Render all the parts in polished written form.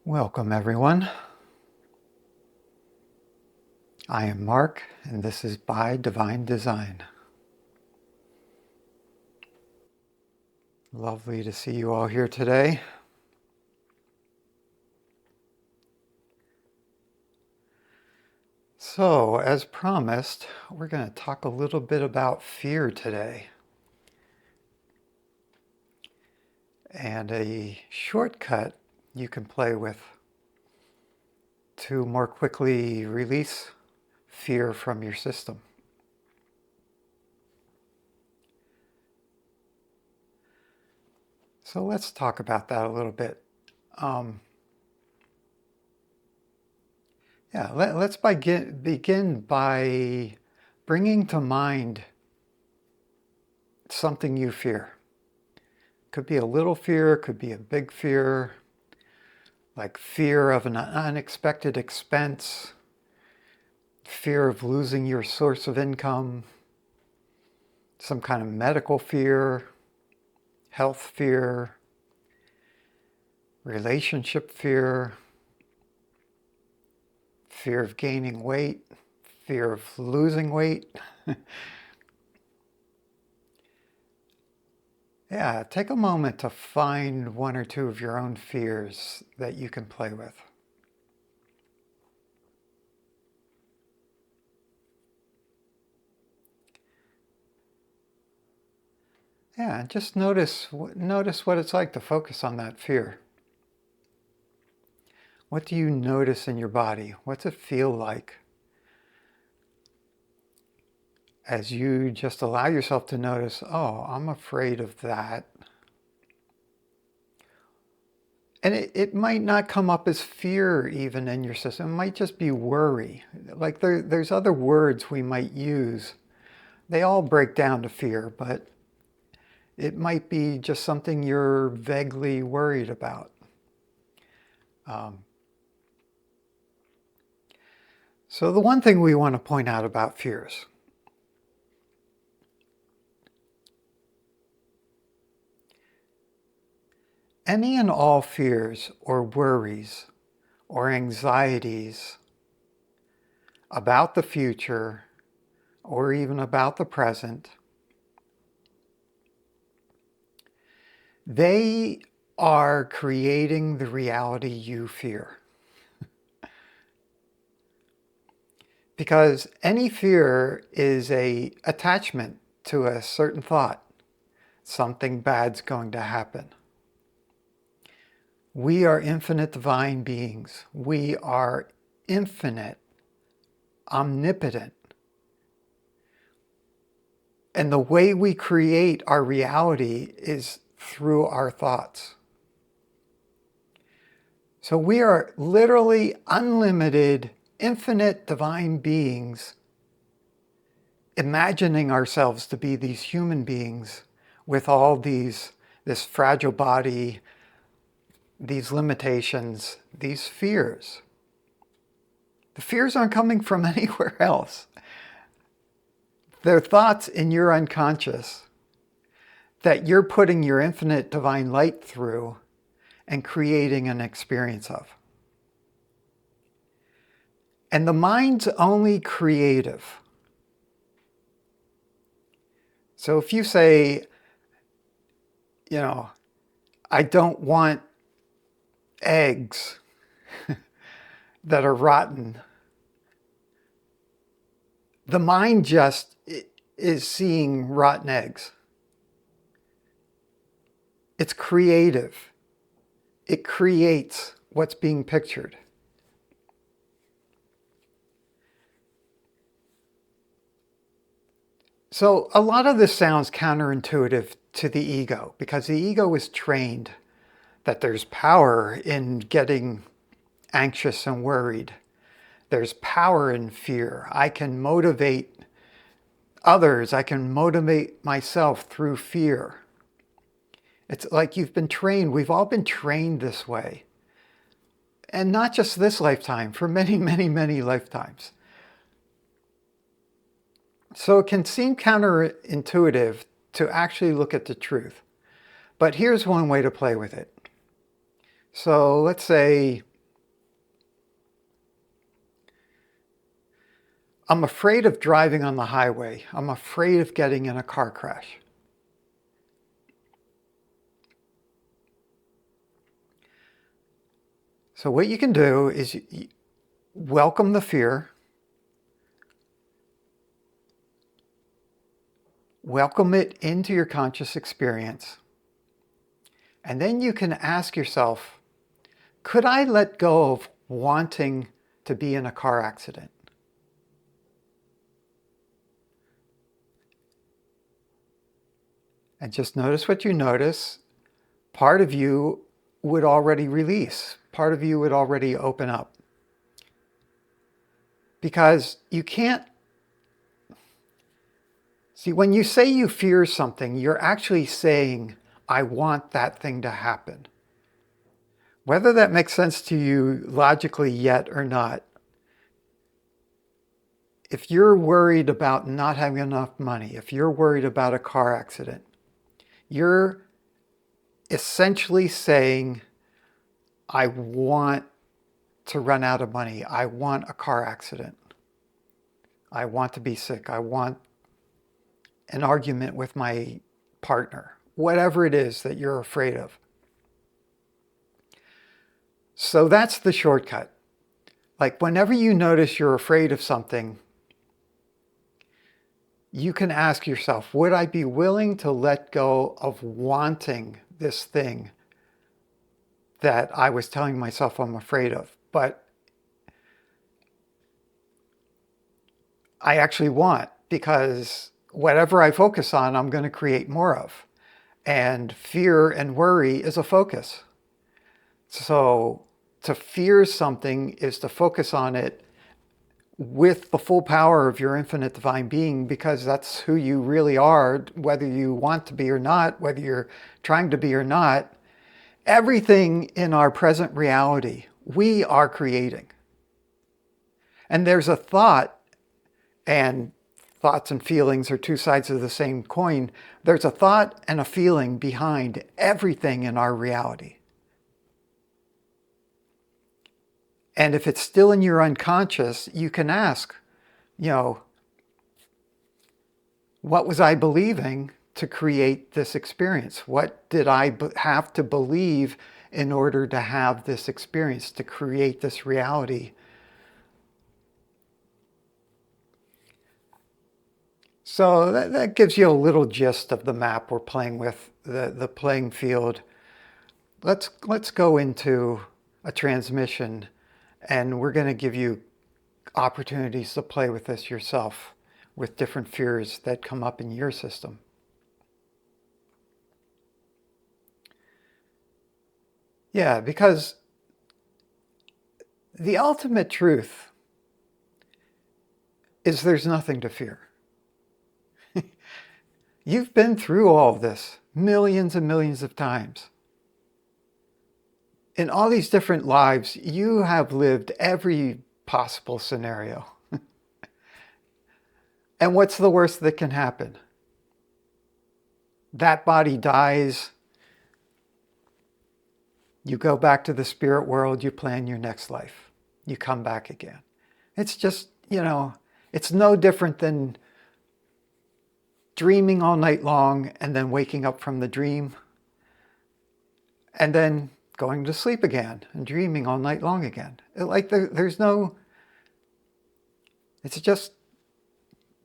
Welcome, everyone. I am Mark, and this is By Divine Design. Lovely to see you all here today. So, as promised, we're going to talk a little bit about fear today. And a shortcut you can play with to more quickly release fear from your system. So let's talk about that a little bit. Let's begin by bringing to mind something you fear. Could be a little fear, could be a big fear, like fear of an unexpected expense, fear of losing your source of income, some kind of medical fear, health fear, relationship fear, fear of gaining weight, fear of losing weight. Yeah, take a moment to find one or two of your own fears that you can play with. Yeah, just notice what it's like to focus on that fear. What do you notice in your body? What's it feel like? As you just allow yourself to notice, oh, I'm afraid of that. And it might not come up as fear even in your system. It might just be worry. Like there's other words we might use. They all break down to fear, but it might be just something you're vaguely worried about. So the one thing we want to point out about fears, any and all fears or worries or anxieties about the future or even about the present, they are creating the reality you fear. Because any fear is an attachment to a certain thought. Something bad's going to happen. We are infinite divine beings. We are infinite, omnipotent. And the way we create our reality is through our thoughts. So we are literally unlimited, infinite divine beings, imagining ourselves to be these human beings with all this fragile body, these limitations, these fears. The fears aren't coming from anywhere else. They're thoughts in your unconscious that you're putting your infinite divine light through and creating an experience of. And the mind's only creative. So if you say, I don't want eggs that are rotten, the mind just is seeing rotten eggs. It's creative. It creates what's being pictured. So a lot of this sounds counterintuitive to the ego, because the ego is trained that there's power in getting anxious and worried. There's power in fear. I can motivate others. I can motivate myself through fear. It's like you've been trained. We've all been trained this way. And not just this lifetime, for many, many, many lifetimes. So it can seem counterintuitive to actually look at the truth. But here's one way to play with it. So let's say I'm afraid of driving on the highway. I'm afraid of getting in a car crash. So what you can do is welcome the fear. Welcome it into your conscious experience. And then you can ask yourself, could I let go of wanting to be in a car accident? And just notice what you notice. Part of you would already release. Part of you would already open up. Because you can't... See, when you say you fear something, you're actually saying, I want that thing to happen. Whether that makes sense to you logically yet or not, if you're worried about not having enough money, if you're worried about a car accident, you're essentially saying, I want to run out of money. I want a car accident. I want to be sick. I want an argument with my partner. Whatever it is that you're afraid of. So that's the shortcut. Like whenever you notice you're afraid of something, you can ask yourself, would I be willing to let go of wanting this thing that I was telling myself I'm afraid of, but I actually want, because whatever I focus on, I'm going to create more of. And fear and worry is a focus. So to fear something is to focus on it with the full power of your infinite divine being, because that's who you really are, whether you want to be or not, whether you're trying to be or not. Everything in our present reality, we are creating. And there's a thought, and thoughts and feelings are two sides of the same coin. There's a thought and a feeling behind everything in our reality. And if it's still in your unconscious, you can ask, what was I believing to create this experience? What did I have to believe in order to have this experience, to create this reality? So that gives you a little gist of the map we're playing with, the playing field. Let's go into a transmission, and we're going to give you opportunities to play with this yourself, with different fears that come up in your system. Yeah, because the ultimate truth is there's nothing to fear. You've been through all of this millions and millions of times. In all these different lives, you have lived every possible scenario. And what's the worst that can happen? That body dies. You go back to the spirit world, you plan your next life. You come back again. It's just, it's no different than dreaming all night long and then waking up from the dream and then going to sleep again and dreaming all night long again. There's no, it's just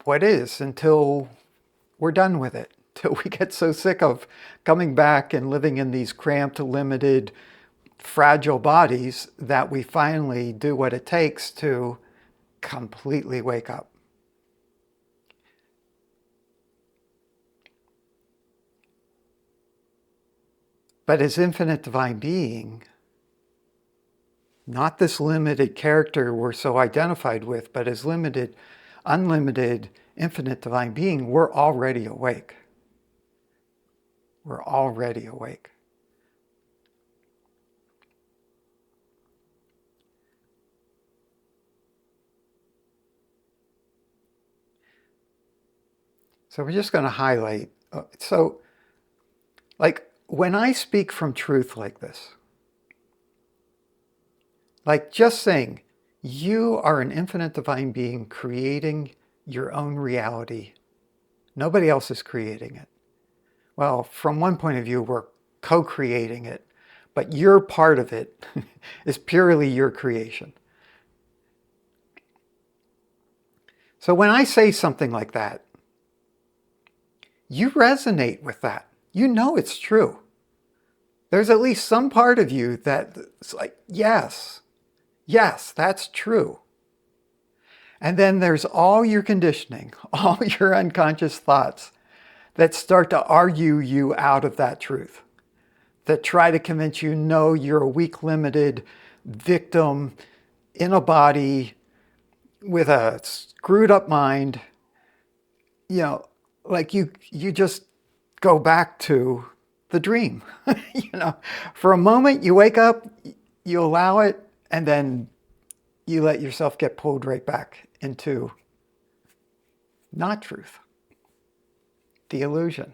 what is until we're done with it, till we get so sick of coming back and living in these cramped, limited, fragile bodies that we finally do what it takes to completely wake up. But as infinite divine being, not this limited character we're so identified with, but as limited, unlimited, infinite divine being, we're already awake. We're already awake. So we're just going to highlight. So, like, when I speak from truth like this, like just saying, You are an infinite divine being creating your own reality. Nobody else is creating it. Well, from one point of view, we're co-creating it, but your part of it is purely your creation. So when I say something like that, you resonate with that. You know it's true. There's at least some part of you that's like, yes, that's true. And then there's all your conditioning, all your unconscious thoughts that start to argue you out of that truth, that try to convince you, no, you're a weak, limited victim in a body with a screwed up mind. Like you just go back to the dream. For a moment you wake up, you allow it, and then you let yourself get pulled right back into not truth, the illusion.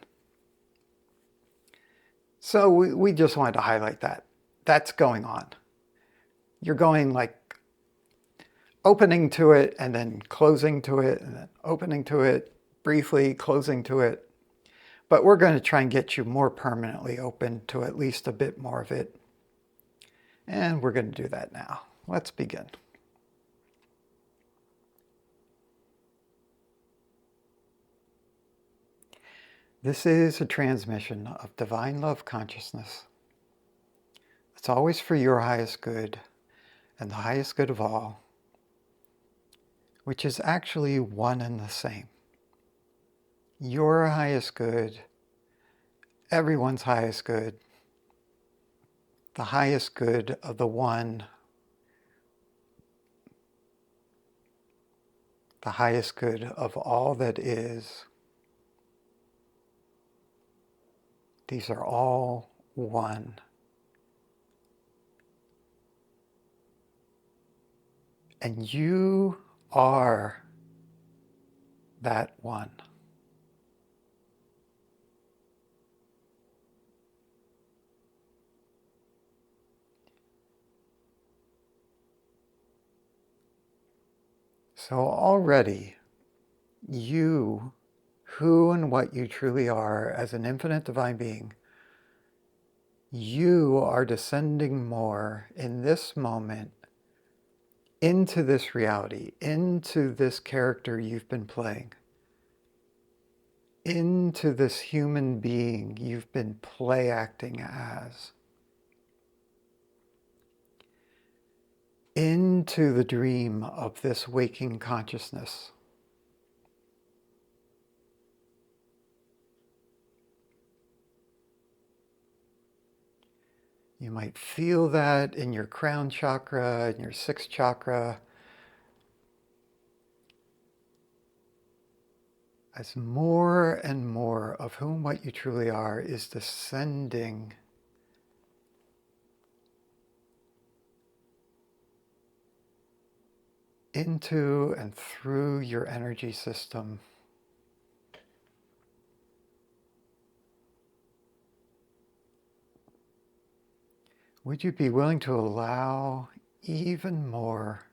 So we just wanted to highlight that. That's going on. You're going like opening to it and then closing to it and then opening to it, briefly closing to it. But we're going to try and get you more permanently open to at least a bit more of it. And we're going to do that now. Let's begin. This is a transmission of divine love consciousness. It's always for your highest good and the highest good of all, which is actually one and the same. Your highest good, everyone's highest good, the highest good of the one, the highest good of all that is. These are all one. And you are that one. So already, you, who and what you truly are as an infinite divine being, you are descending more in this moment into this reality, into this character you've been playing, into this human being you've been play acting as, into the dream of this waking consciousness. You might feel that in your crown chakra, in your sixth chakra, as more and more of whom what you truly are is descending into and through your energy system. Would you be willing to allow even more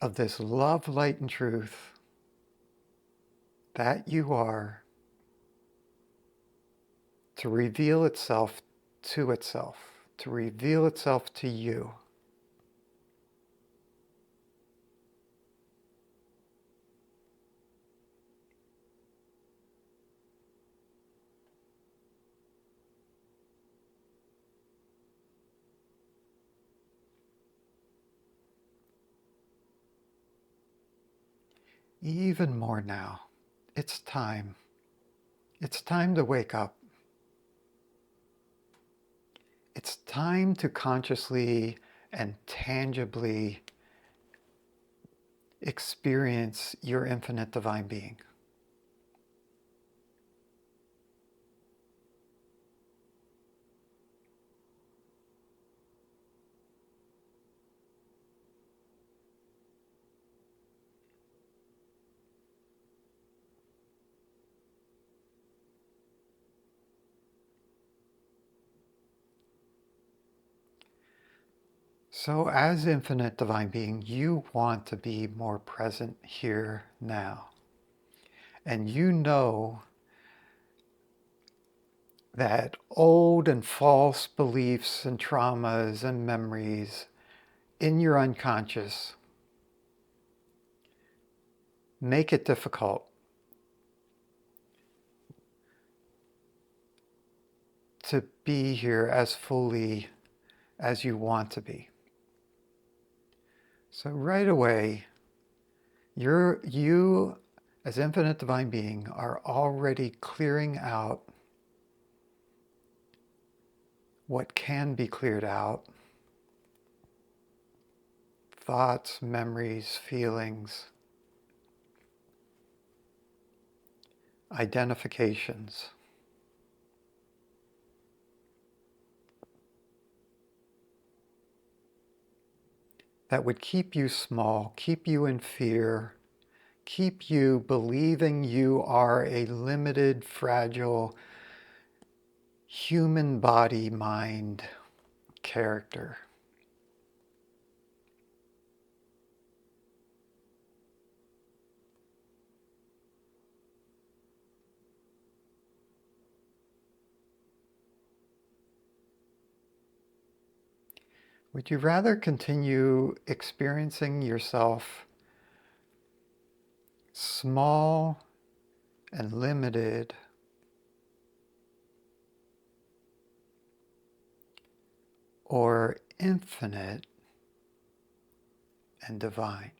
of this love, light, and truth that you are to reveal itself to itself, to reveal itself to you? Even more now. It's time. It's time to wake up. It's time to consciously and tangibly experience your infinite divine being. So as infinite divine being, you want to be more present here now. And you know that old and false beliefs and traumas and memories in your unconscious make it difficult to be here as fully as you want to be. So right away, you as infinite divine being are already clearing out what can be cleared out. Thoughts, memories, feelings, identifications. That would keep you small, keep you in fear, keep you believing you are a limited, fragile, human body, mind, character. Would you rather continue experiencing yourself small and limited, or infinite and divine?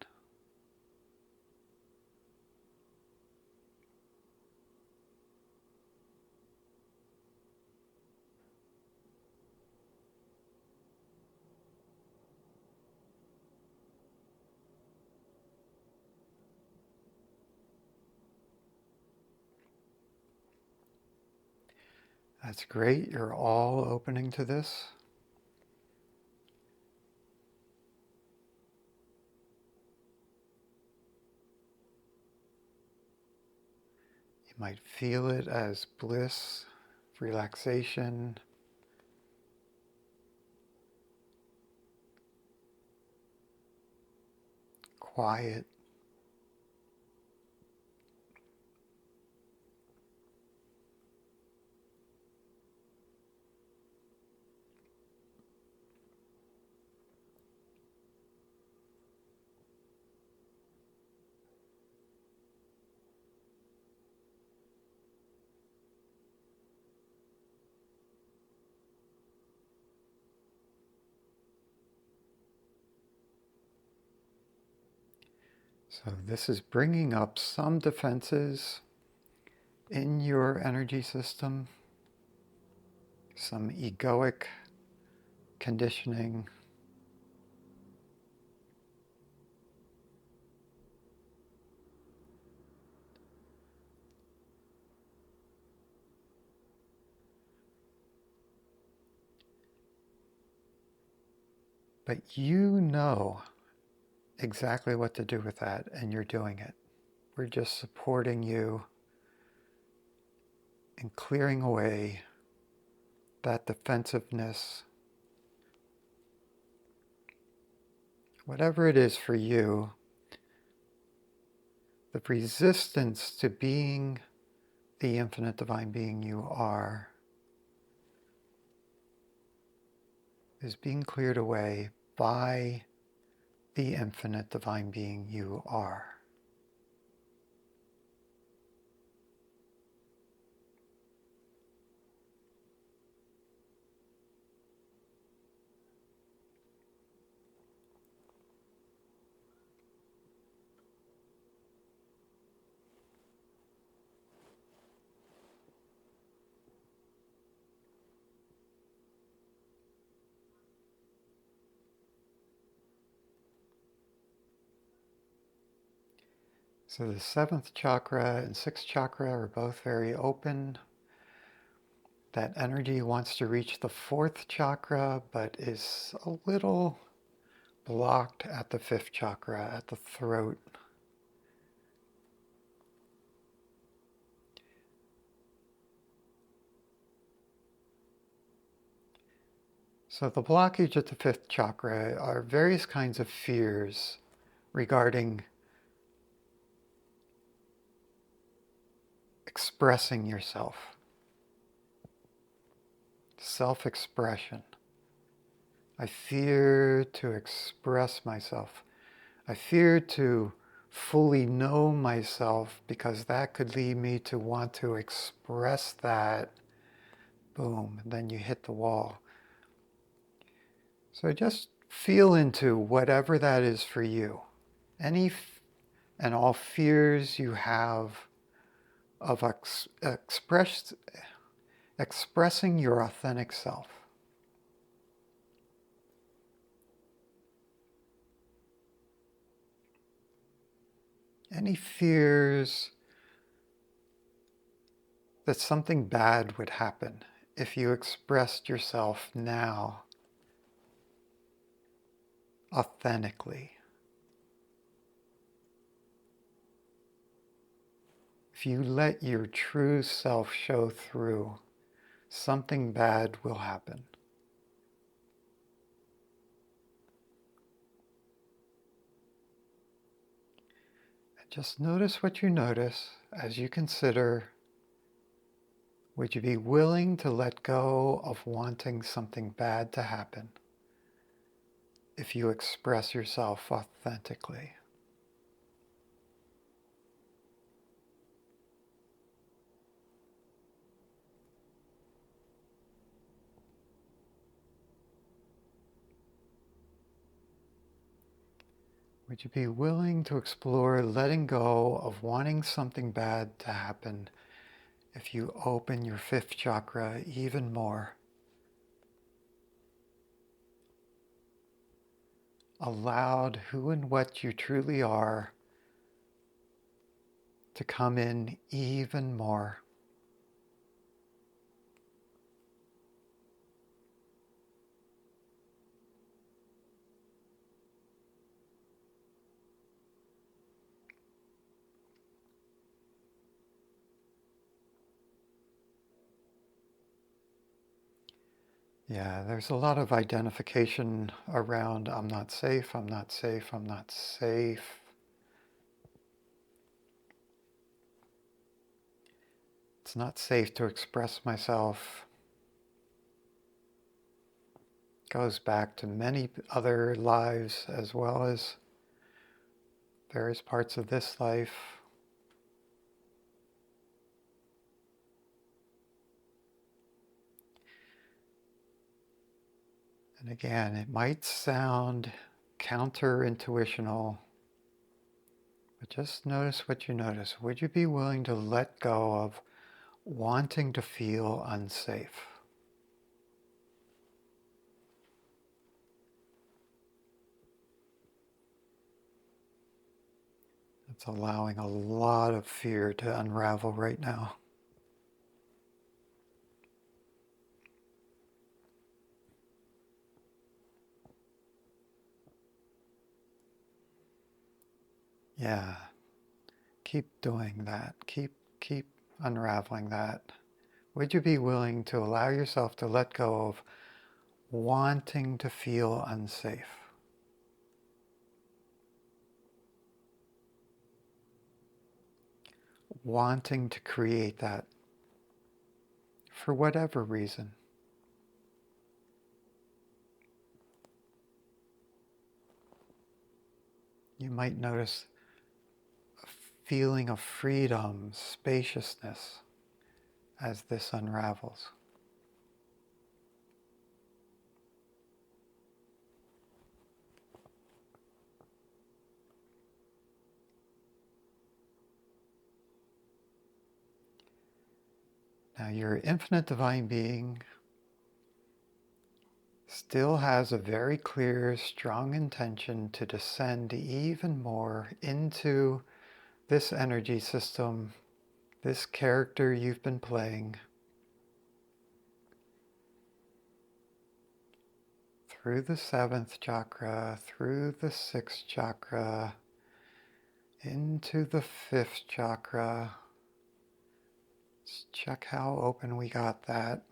That's great. You're all opening to this. You might feel it as bliss, relaxation, quiet. So this is bringing up some defenses in your energy system, some egoic conditioning. But you know exactly what to do with that, and you're doing it. We're just supporting you and clearing away that defensiveness. Whatever it is for you, the resistance to being the infinite divine being you are is being cleared away by the infinite divine being you are. So the seventh chakra and sixth chakra are both very open. That energy wants to reach the fourth chakra, but is a little blocked at the fifth chakra, at the throat. So the blockage at the fifth chakra are various kinds of fears regarding expressing yourself, self-expression. I fear to express myself. I fear to fully know myself because that could lead me to want to express that. Boom, and then you hit the wall. So just feel into whatever that is for you. Any and all fears you have of expressing your authentic self. Any fears that something bad would happen if you expressed yourself now authentically. If you let your true self show through, something bad will happen. And just notice what you notice as you consider, would you be willing to let go of wanting something bad to happen if you express yourself authentically? Would you be willing to explore letting go of wanting something bad to happen if you open your fifth chakra even more? Allowed who and what you truly are to come in even more. Yeah, there's a lot of identification around I'm not safe, I'm not safe, I'm not safe. It's not safe to express myself. It goes back to many other lives as well as various parts of this life. And again, it might sound counterintuitional, but just notice what you notice. Would you be willing to let go of wanting to feel unsafe? It's allowing a lot of fear to unravel right now. Yeah, keep doing that. Keep unraveling that. Would you be willing to allow yourself to let go of wanting to feel unsafe? Wanting to create that for whatever reason. You might notice a feeling of freedom, spaciousness as this unravels. Now your infinite divine being still has a very clear, strong intention to descend even more into this energy system, this character you've been playing, through the seventh chakra, through the sixth chakra, into the fifth chakra. Let's check how open we got that.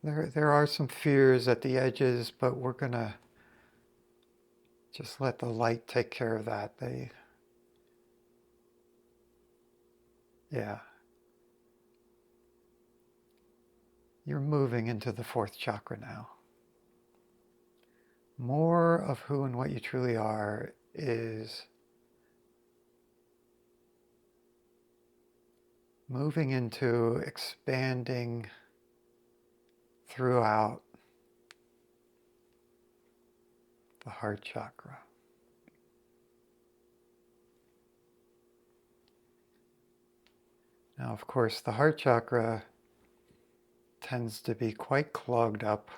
There are some fears at the edges, but we're going to just let the light take care of that. Yeah. You're moving into the fourth chakra now. More of who and what you truly are is moving into expanding throughout the heart chakra. Now, of course, the heart chakra tends to be quite clogged up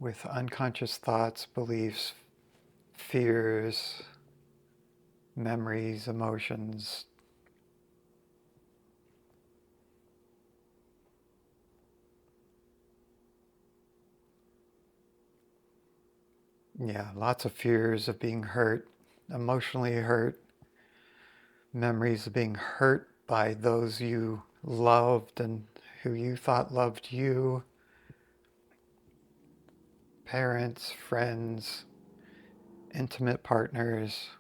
with unconscious thoughts, beliefs, fears, memories, emotions. Yeah, lots of fears of being hurt, emotionally hurt, memories of being hurt by those you loved and who you thought loved you, parents, friends, intimate partners.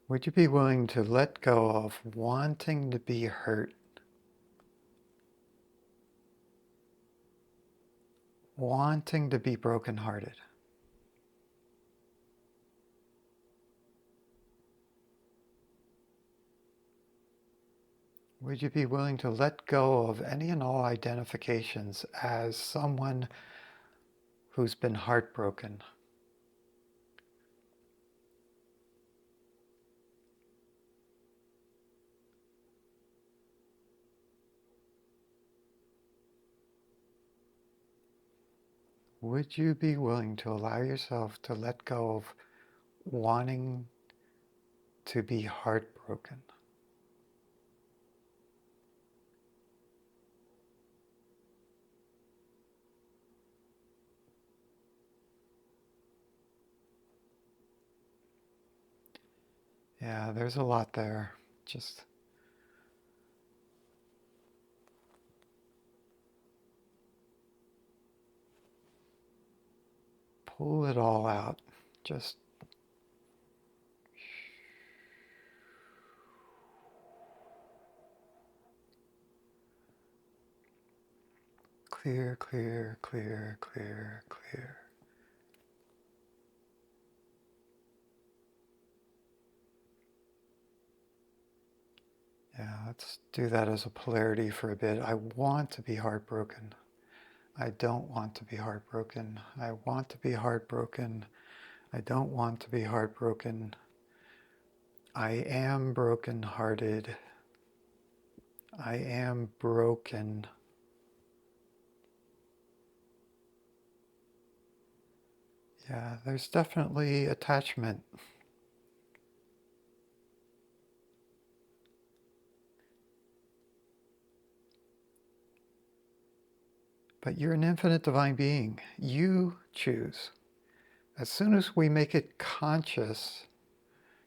Would you be willing to let go of wanting to be hurt, wanting to be brokenhearted? Would you be willing to let go of any and all identifications as someone who's been heartbroken? Would you be willing to allow yourself to let go of wanting to be heartbroken? Yeah, there's a lot there. Just pull it all out. Just clear, clear, clear, clear, clear. Yeah, let's do that as a polarity for a bit. I want to be heartbroken. I don't want to be heartbroken. I want to be heartbroken. I don't want to be heartbroken. I am brokenhearted. I am broken. Yeah, there's definitely attachment. But you're an infinite divine being. You choose. As soon as we make it conscious,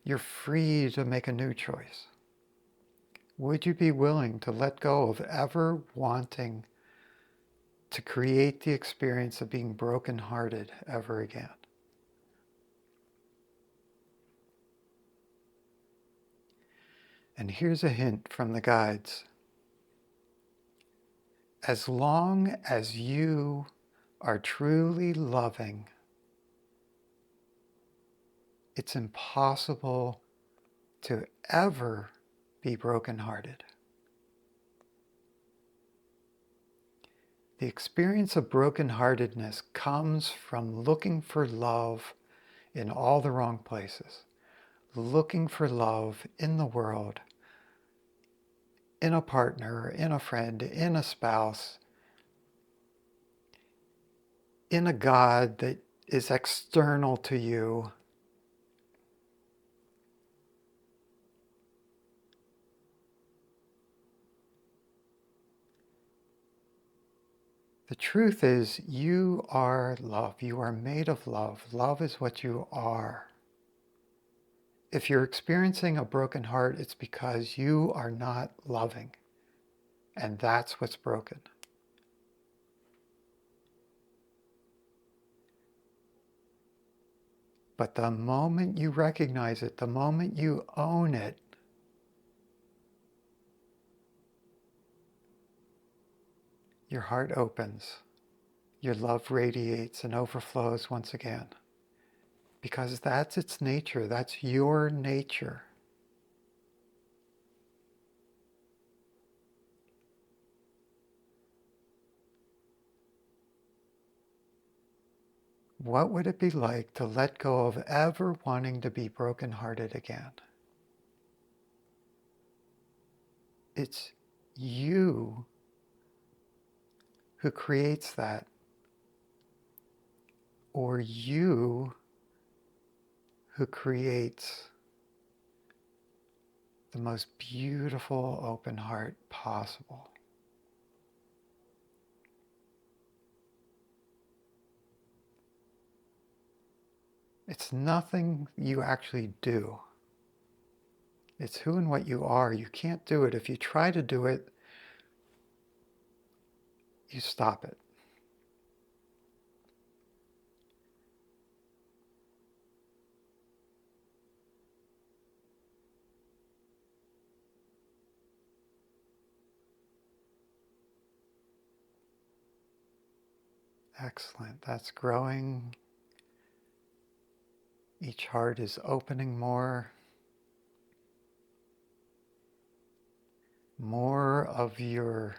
you're free to make a new choice. Would you be willing to let go of ever wanting to create the experience of being brokenhearted ever again? And here's a hint from the guides. As long as you are truly loving, it's impossible to ever be brokenhearted. The experience of brokenheartedness comes from looking for love in all the wrong places, looking for love in the world, in a partner, in a friend, in a spouse, in a God that is external to you. The truth is, you are love. You are made of love. Love is what you are. If you're experiencing a broken heart, it's because you are not loving. And that's what's broken. But the moment you recognize it, the moment you own it, your heart opens, your love radiates and overflows once again. Because that's its nature, that's your nature. What would it be like to let go of ever wanting to be brokenhearted again? It's you who creates that, or you who creates the most beautiful open heart possible. It's nothing you actually do. It's who and what you are. You can't do it. If you try to do it, you stop it. Excellent. That's growing. Each heart is opening more. More of your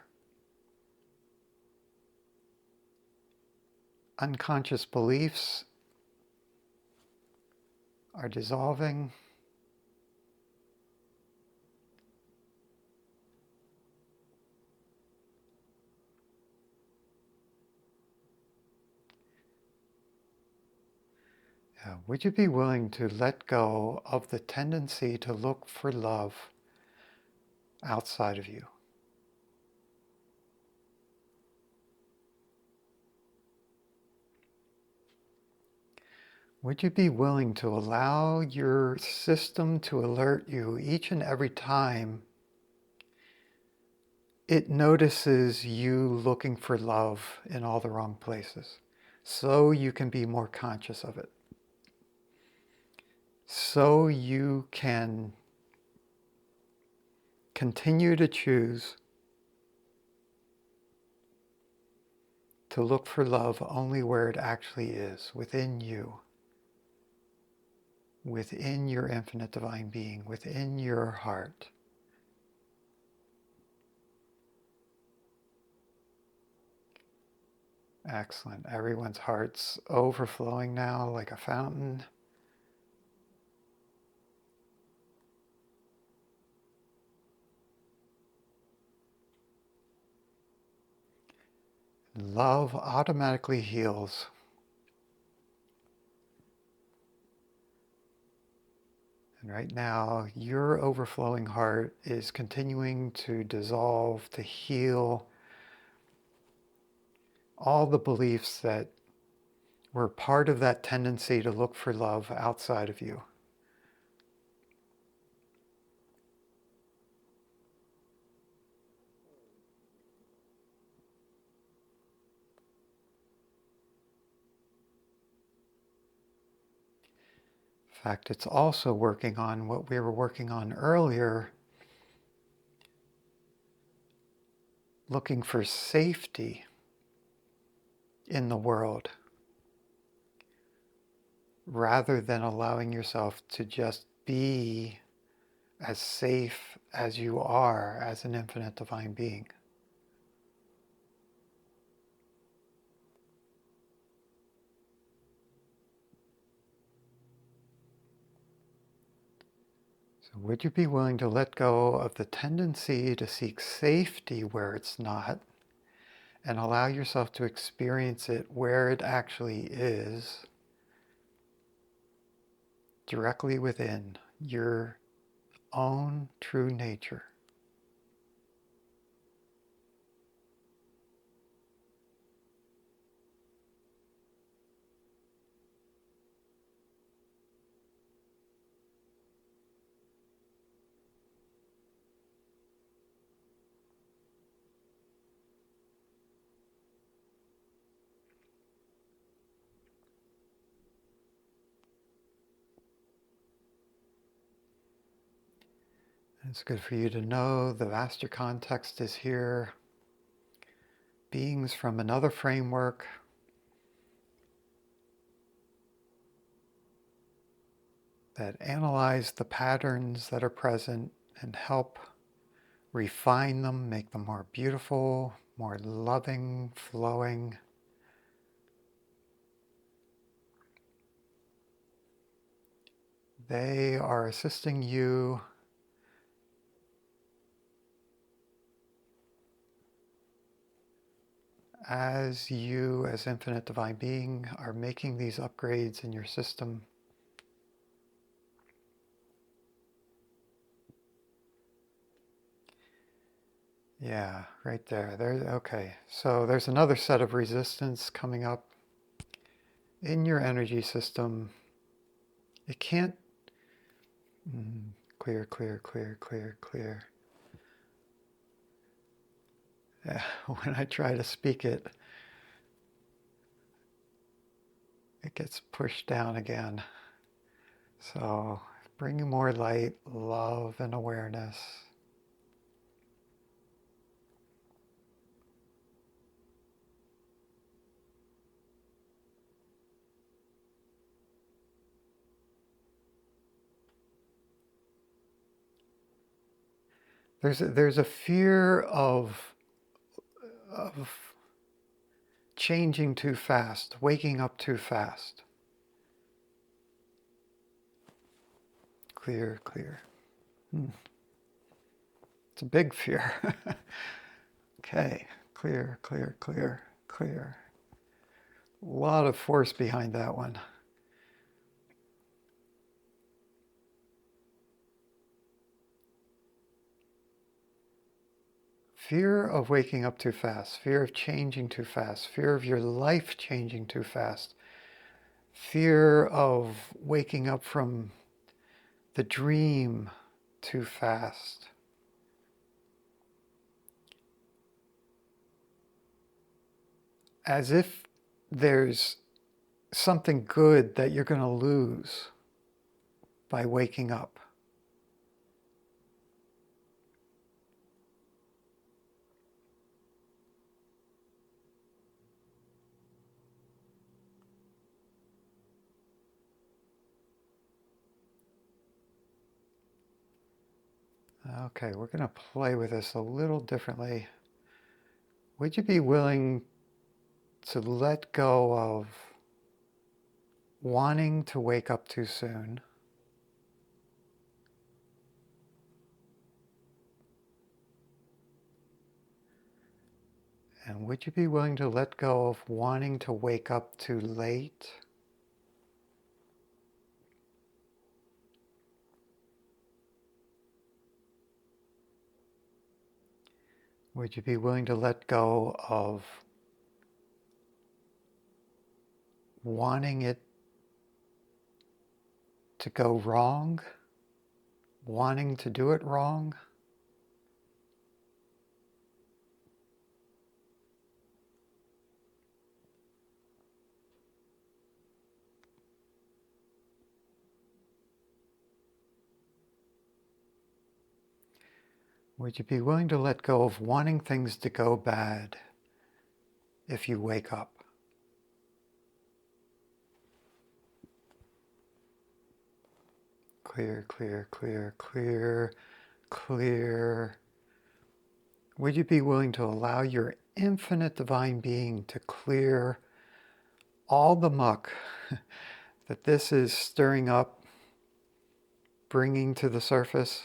unconscious beliefs are dissolving. Would you be willing to let go of the tendency to look for love outside of you? Would you be willing to allow your system to alert you each and every time it notices you looking for love in all the wrong places, so you can be more conscious of it, so you can continue to choose to look for love only where it actually is, within you, within your infinite divine being, within your heart. Excellent. Everyone's heart's overflowing now like a fountain. Love automatically heals. And right now, your overflowing heart is continuing to dissolve, to heal all the beliefs that were part of that tendency to look for love outside of you. In fact, it's also working on what we were working on earlier, looking for safety in the world, rather than allowing yourself to just be as safe as you are as an infinite divine being. So would you be willing to let go of the tendency to seek safety where it's not, and allow yourself to experience it where it actually is, directly within your own true nature? It's good for you to know the vaster context is here. Beings from another framework that analyze the patterns that are present and help refine them, make them more beautiful, more loving, flowing. They are assisting you as you, as infinite divine being, are making these upgrades in your system. Yeah, right there. Okay. So there's another set of resistance coming up in your energy system. It can't clear, clear, clear, clear, clear. Yeah, when I try to speak it, it gets pushed down again. So bringing more light, love, and awareness. There's a fear of changing too fast, waking up too fast. Clear, clear. It's a big fear. Okay, clear, clear, clear, clear. A lot of force behind that one. Fear of waking up too fast, fear of changing too fast, fear of your life changing too fast, fear of waking up from the dream too fast. As if there's something good that you're going to lose by waking up. Okay, we're going to play with this a little differently. Would you be willing to let go of wanting to wake up too soon? And would you be willing to let go of wanting to wake up too late? Would you be willing to let go of wanting it to go wrong? Wanting to do it wrong? Would you be willing to let go of wanting things to go bad if you wake up? Clear, clear, clear, clear, clear. Would you be willing to allow your infinite divine being to clear all the muck that this is stirring up, bringing to the surface?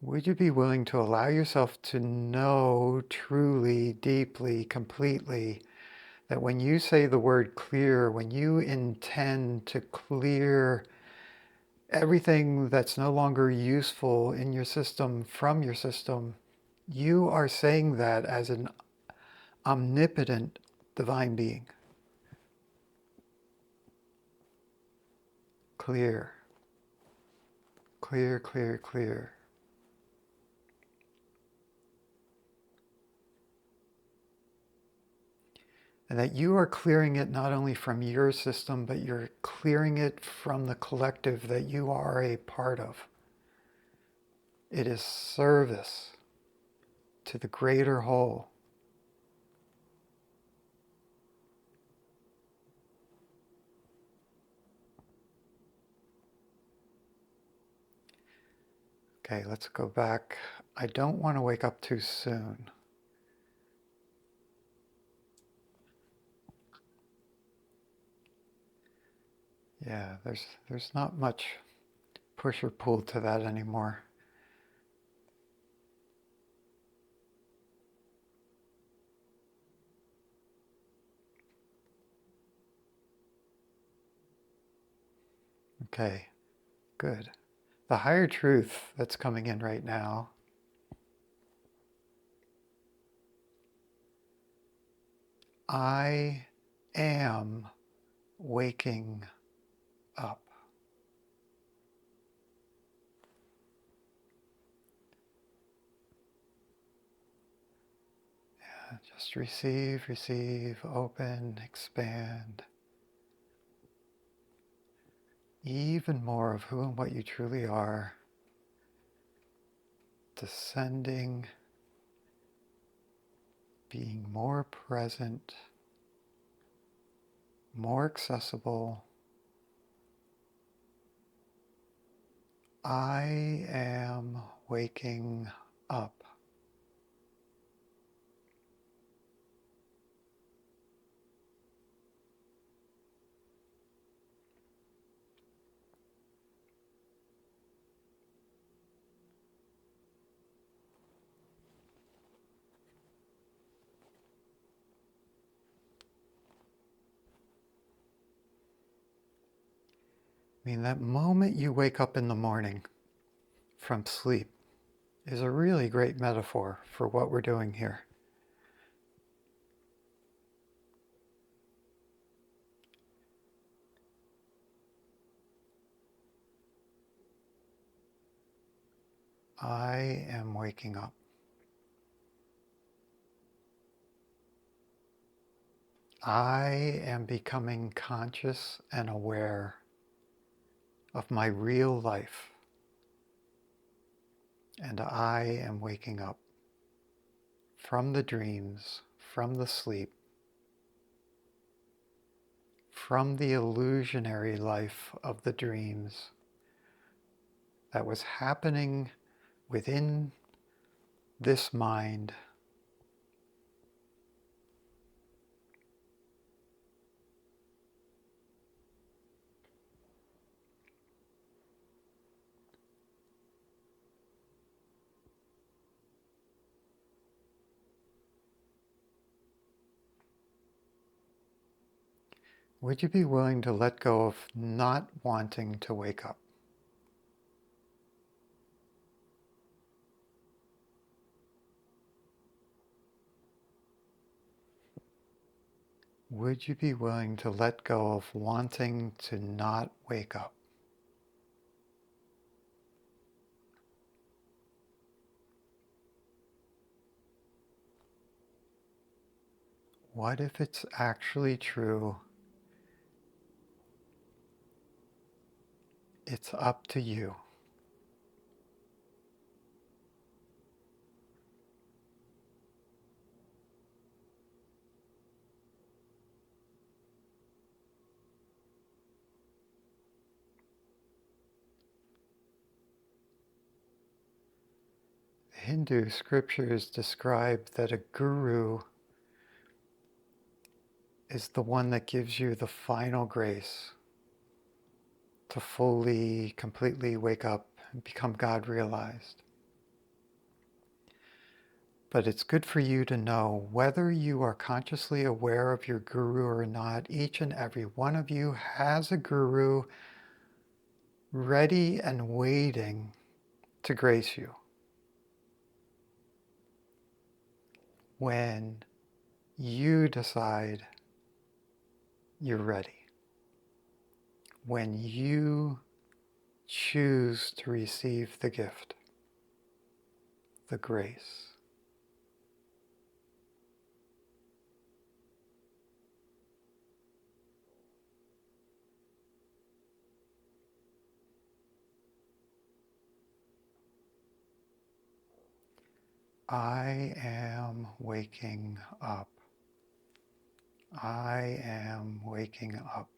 Would you be willing to allow yourself to know truly, deeply, completely that when you say the word clear, when you intend to clear everything that's no longer useful in your system from your system, you are saying that as an omnipotent divine being? Clear, clear, clear, clear. And that you are clearing it not only from your system, but you're clearing it from the collective that you are a part of. It is service to the greater whole. Okay, let's go back. I don't want to wake up too soon. Yeah, there's not much push or pull to that anymore. Okay, good. The higher truth that's coming in right now I am waking up. Yeah, just receive, open, expand. Even more of who and what you truly are. Descending, being more present, more accessible. I am waking up. I mean, that moment you wake up in the morning from sleep is a really great metaphor for what we're doing here. I am waking up. I am becoming conscious and aware of my real life. And I am waking up from the dreams, from the sleep, from the illusionary life of the dreams that was happening within this mind. Would you be willing to let go of not wanting to wake up? Would you be willing to let go of wanting to not wake up? What if it's actually true? It's up to you. Hindu scriptures describe that a guru is the one that gives you the final grace to fully, completely wake up and become God realized. But it's good for you to know whether you are consciously aware of your guru or not. Each and every one of you has a guru ready and waiting to grace you when you decide you're ready, when you choose to receive the gift, the grace. I am waking up. I am waking up.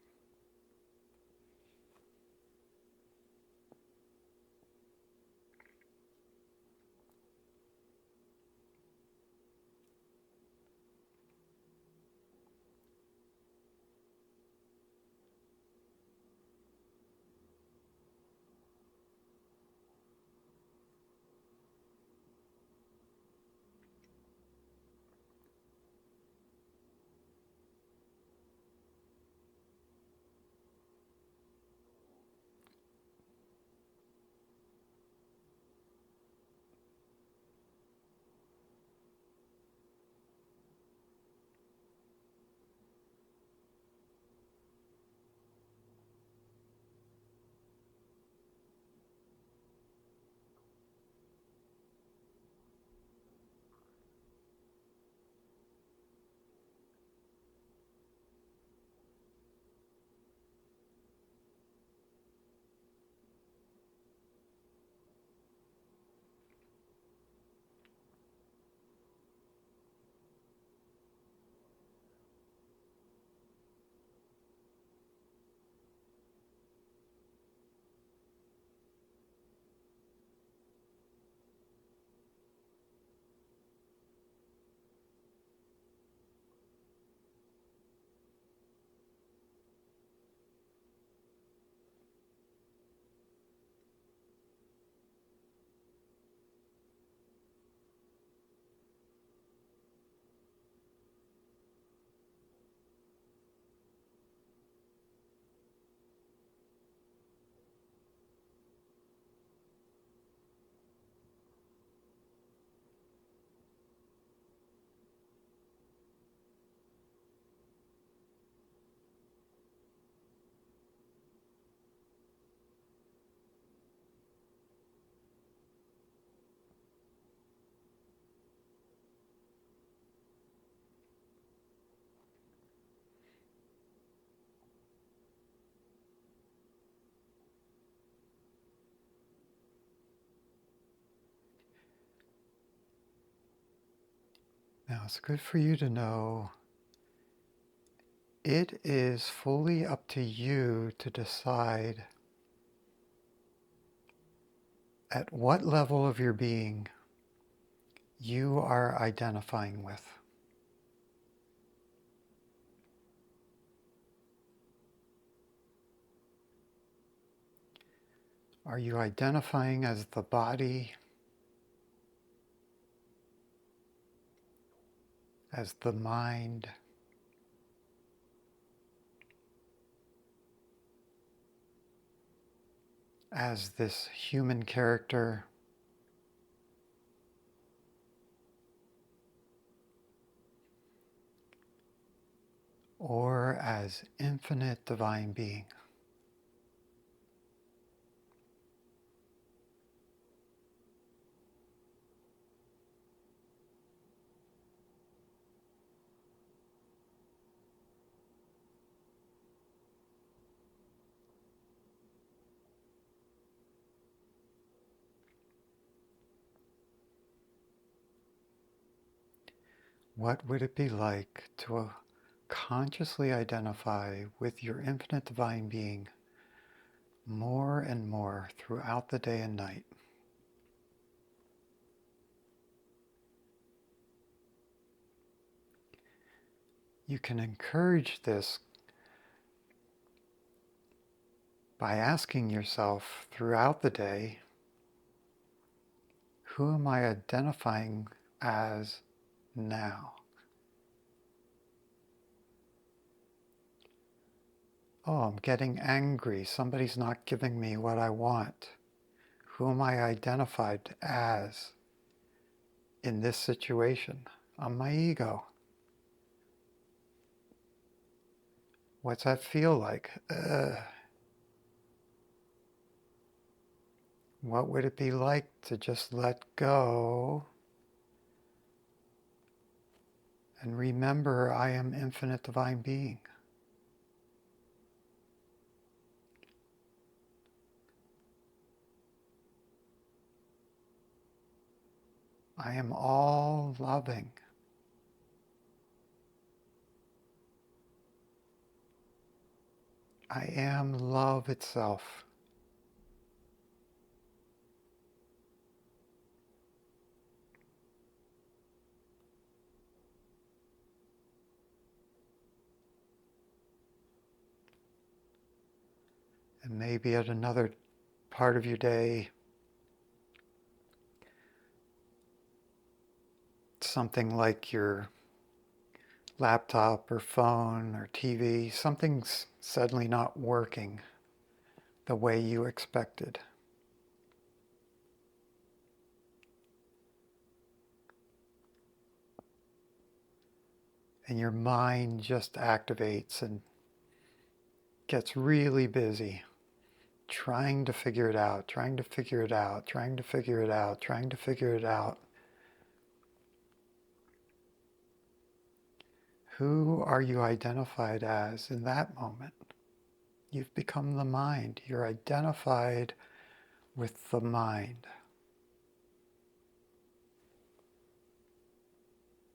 Now it's good for you to know it is fully up to you to decide at what level of your being you are identifying with. Are you identifying as the body, as the mind, as this human character, or as infinite divine being? What would it be like to consciously identify with your infinite divine being more and more throughout the day and night? You can encourage this by asking yourself throughout the day, who am I identifying as now? Oh, I'm getting angry. Somebody's not giving me what I want. Who am I identified as in this situation? I'm my ego. What's that feel like? What would it be like to just let go and remember I am infinite divine being? I am all loving. I am love itself. And maybe at another part of your day, something like your laptop or phone or TV, something's suddenly not working the way you expected. And your mind just activates and gets really busy trying to figure it out, trying to figure it out, trying to figure it out, trying to figure it out. Who are you identified as in that moment? You've become the mind. You're identified with the mind.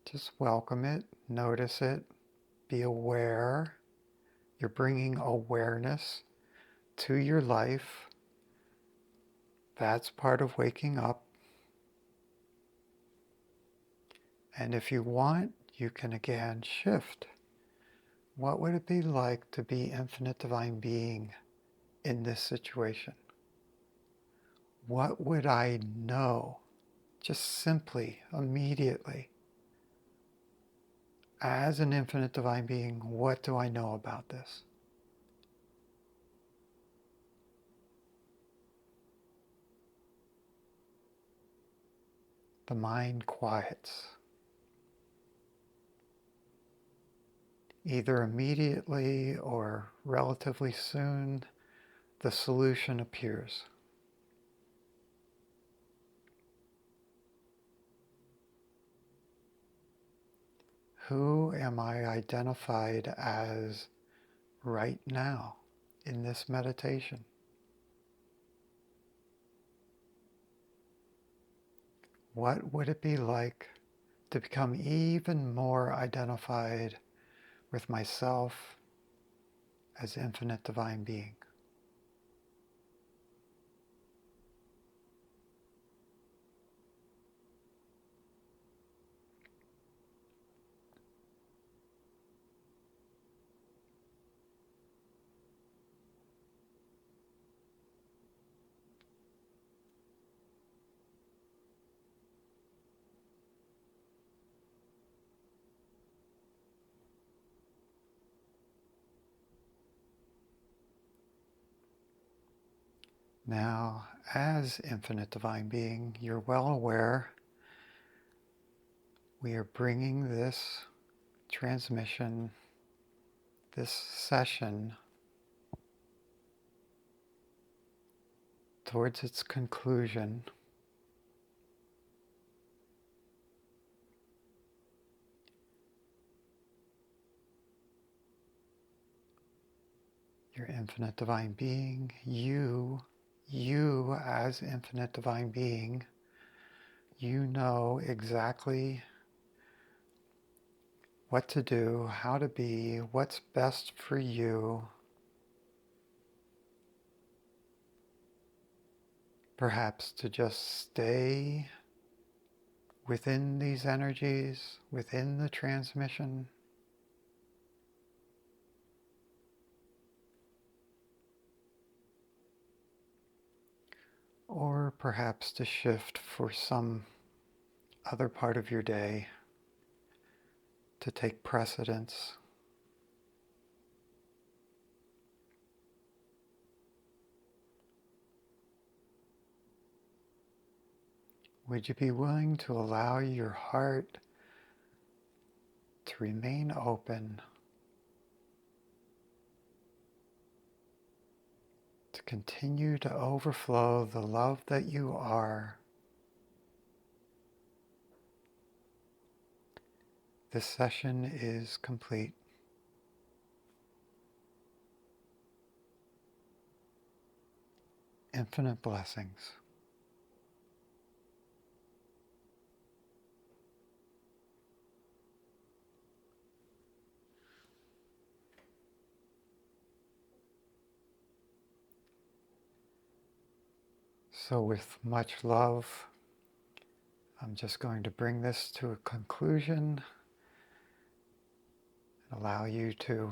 Just welcome it, notice it, be aware. You're bringing awareness to your life. That's part of waking up. And if you want, you can again shift. What would it be like to be infinite divine being in this situation? What would I know just simply, immediately? As an infinite divine being, what do I know about this? The mind quiets. Either immediately or relatively soon, the solution appears. Who am I identified as right now in this meditation? What would it be like to become even more identified with myself as infinite divine being? Now, as infinite divine being, you're well aware we are bringing this transmission, this session, towards its conclusion. You're infinite divine being, you as infinite divine being, you know exactly what to do, how to be, what's best for you. Perhaps to just stay within these energies, within the transmission. Or perhaps to shift for some other part of your day to take precedence. Would you be willing to allow your heart to remain open, to continue to overflow the love that you are? This session is complete. Infinite blessings. So with much love, I'm just going to bring this to a conclusion and allow you to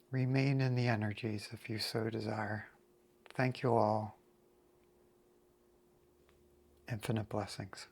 remain in the energies if you so desire. Thank you all. Infinite blessings.